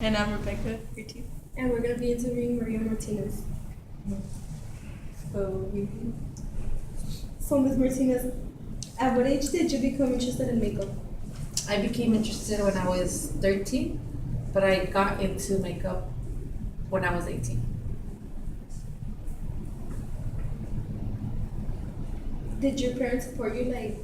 And I'm Rebecca, your team. And we're going to be interviewing Maria Martinez. So, Ms. Martinez, at what age did you become interested in makeup? I became interested when I was 13, but I got into makeup when I was 18. Did your parents support you, like,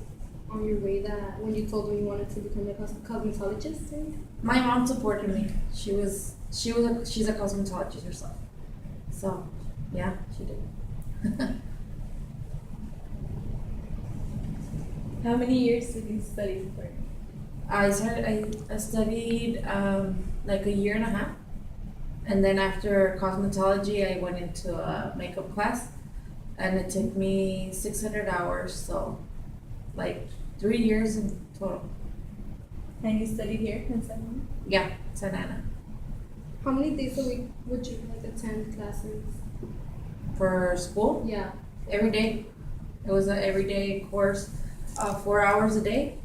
on your way that when you told them you wanted to become a cosmetologist? My mom supported me. She's a cosmetologist herself. So, yeah, she did. How many years did you study for? I studied like a year and a half, and then after cosmetology, I went into a makeup class, and it took me 600 hours, so like 3 years in total. And you studied here in San Juan? Yeah, Santa Ana. How many days a week would you like attend classes? For school, Yeah. every day. It was an everyday course, 4 hours a day,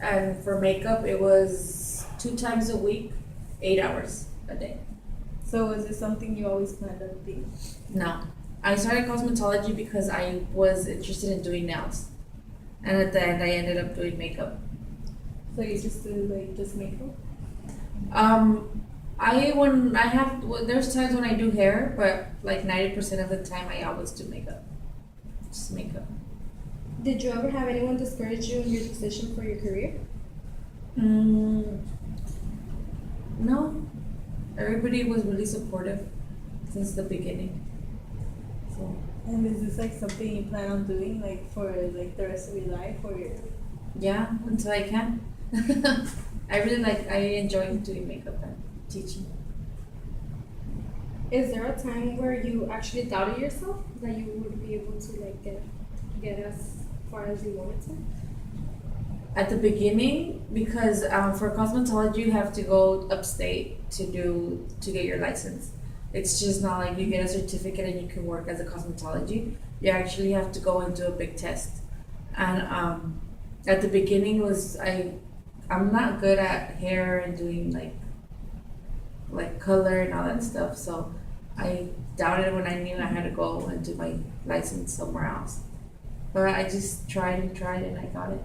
and for makeup, it was 2 times a week, 8 hours a day. So was it something you always planned on being? No, I started cosmetology because I was interested in doing nails, and at the end, I ended up doing makeup. So you just do like just makeup? There's times when I do hair, but like 90% of the time, I always do makeup. Just makeup. Did you ever have anyone discourage you in your decision for your career? No, everybody was really supportive since the beginning. So And is this like something you plan on doing like for like the rest of your life or your... yeah, until I can. I enjoy doing makeup and teaching. Is there a time where you actually doubted yourself that you would be able to like get as far as you wanted to? At the beginning, because for cosmetology you have to go upstate to get your license. It's just not like you get a certificate and you can work as a cosmetology. You actually have to go and do a big test. And at the beginning I'm not good at hair and doing like color and all that stuff. So I doubted when I knew I had to go and do my license somewhere else. But I just tried and I got it.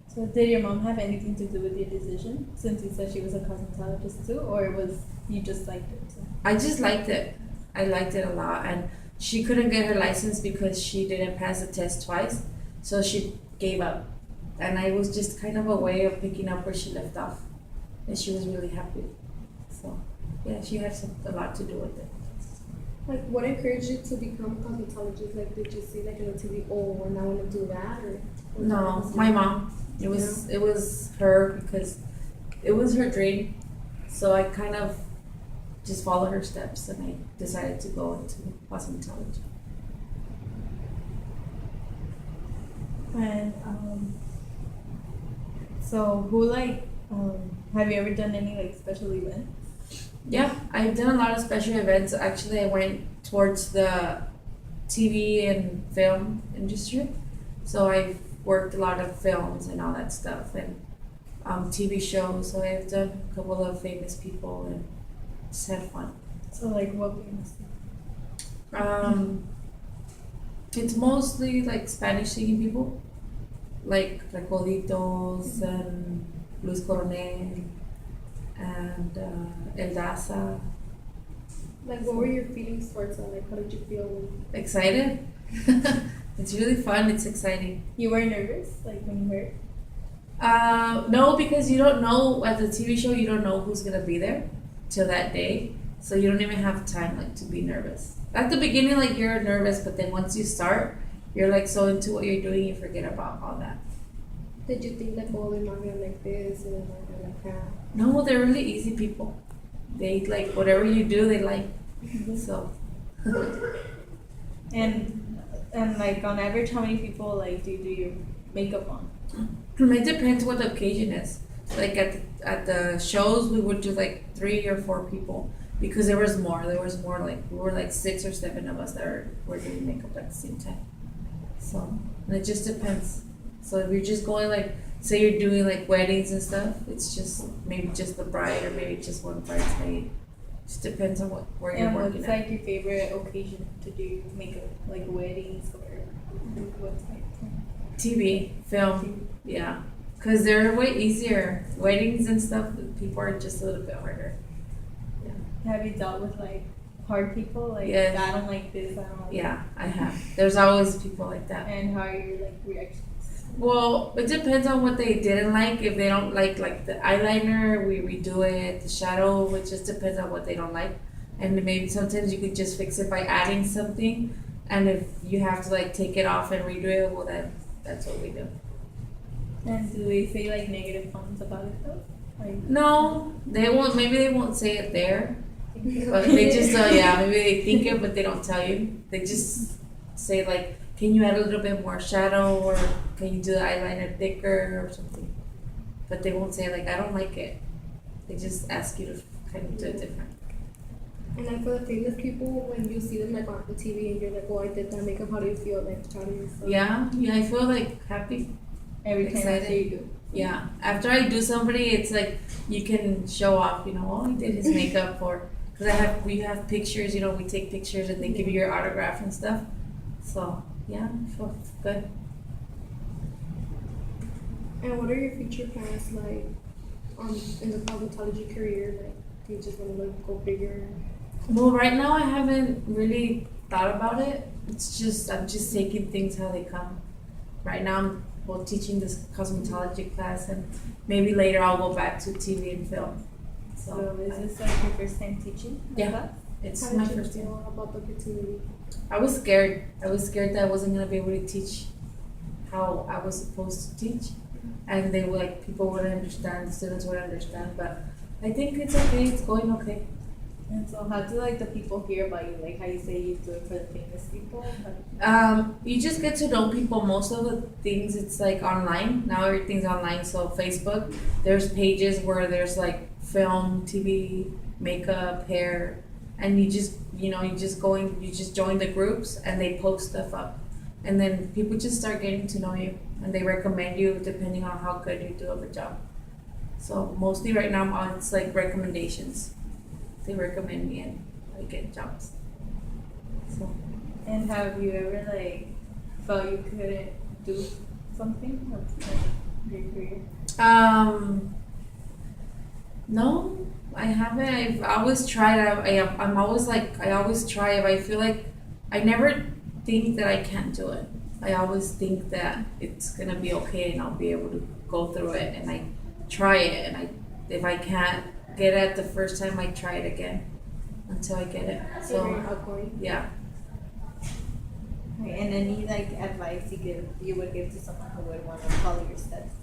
So did your mom have anything to do with your decision since you said she was a cosmetologist too, or was you just liked it? So? I just liked it. I liked it a lot, and she couldn't get her license because she didn't pass the test twice, so she gave up. And I was just kind of a way of picking up where she left off, and she was really happy. So, yeah, she had a lot to do with it. Like, what encouraged you to become a cosmetologist? Like, did you see like in the TV, oh, and I want to do that, or? No, my mom. It was her because it was her dream. So I kind of just followed her steps, and I decided to go into cosmetology. And so who have you ever done any like special events? Yeah, I've done a lot of special events. Actually, I went towards the TV and film industry. So I've worked a lot of films and all that stuff, and TV shows. So I've done a couple of famous people and just had fun. So like what famous? It's mostly like Spanish speaking people, like Recoditos and Luis Coronel and El Daza. Like, what were your feelings towards that? Like, how did you feel Excited. It's really fun. It's exciting. You were nervous like when you heard? No, because you don't know at the TV show. You don't know who's gonna be there till that day, so you don't even have time like to be nervous. At the beginning, like you're nervous, but then once you start, you're like so into what you're doing, you forget about all that. Did you think like, oh, they're not gonna like this or they're not gonna like that? No, they're really easy people. They like whatever you do, they like. So. And like on average, how many people like do you do your makeup on? It depends what the occasion is. Like at the shows, we would do like 3 or 4 people because there was more. There was more like we were like 6 or 7 of us that were doing makeup at the same time. So and it just depends. So if you're just going like, say you're doing like weddings and stuff, it's just maybe just the bride or maybe just one bridesmaid. Just depends on where you're And working what's at. like your favorite occasion to do makeup, like weddings or what's like? TV, film, yeah. Because they're way easier. Weddings and stuff, people are just a little bit harder. Have you dealt with like hard people? Like Yes. I don't like this, I don't like Yeah, I have. There's always people like that. that. And how are your like reactions? Well, it depends on what they didn't like. If they don't like the eyeliner, we redo it. The shadow, it just depends on what they don't like. And maybe sometimes you could just fix it by adding something. And if you have to like take it off and redo it, well then that's what we do. And do they say like negative comments about it though? Like No, they won't. Maybe they won't say it there, but they just maybe they think it, but they don't tell you. They just say like, can you add a little bit more shadow, or can you do the eyeliner thicker or something? But they won't say like, I don't like it. They just ask you to kind of do it different. And like for the famous people, when you see them like on the TV and you're like, oh, I did that makeup, how do you feel? Like, proud of yourself? Yeah, I feel like happy. every time Excited. after you do. Yeah, after I do somebody, it's like you can show off, oh, he did his makeup, or because we have pictures, we take pictures and they give you your autograph and stuff. So yeah, I feel good. And what are your future plans like in the cosmetology career? Like, do you just want to like go bigger? Well, right now I haven't really thought about it. It's just I'm just taking things how they come. Right now I'm teaching this cosmetology class, and maybe later I'll go back to TV and film. So is this like your first time teaching? Yeah. Class? It's How my did you first time. feel about the opportunity? I was scared. I was scared that I wasn't gonna be able to teach how I was supposed to teach, and they were like people wouldn't understand, students wouldn't understand. But I think it's okay. It's going okay. And so how do like the people hear about you? Like how you say you do it for the famous people? You just get to know people. Most of the things it's like online now. Everything's online. So Facebook, there's pages where there's like film, TV, makeup, hair, and you just join the groups and they post stuff up, and then people just start getting to know you and they recommend you depending on how good you do of a job. So mostly right now it's like recommendations. They recommend me and I get jobs. So. And have you ever like felt you couldn't do something of like your career? No, I haven't. I've always tried. I'm always like, I always try. If I feel like, I never think that I can't do it. I always think that it's gonna be okay and I'll be able to go through it, and I try it, and if I can't get it the first time, I try it again until I get it. So very So outgoing. yeah. Okay, and any like advice you would give to someone who would want to follow your steps?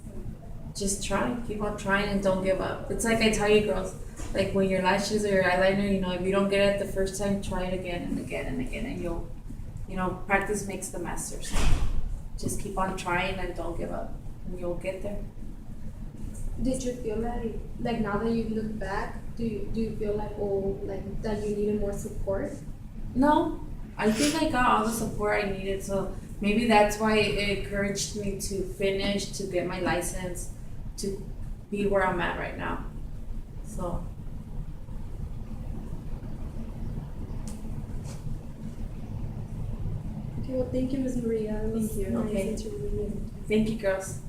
Just try, keep on trying and don't give up. It's like I tell you girls, like when your lashes or your eyeliner, if you don't get it the first time, try it again and again and again, and you'll, practice makes the master. So just keep on trying and don't give up, and you'll get there. Did you feel like now that you look back, do you feel like that you needed more support? No, I think I got all the support I needed, so maybe that's why it encouraged me to finish, to get my license, to be where I'm at right now. So. Okay, well, thank you, Ms. Maria. It was Thank you. nice Okay. interviewing you. Thank you, girls.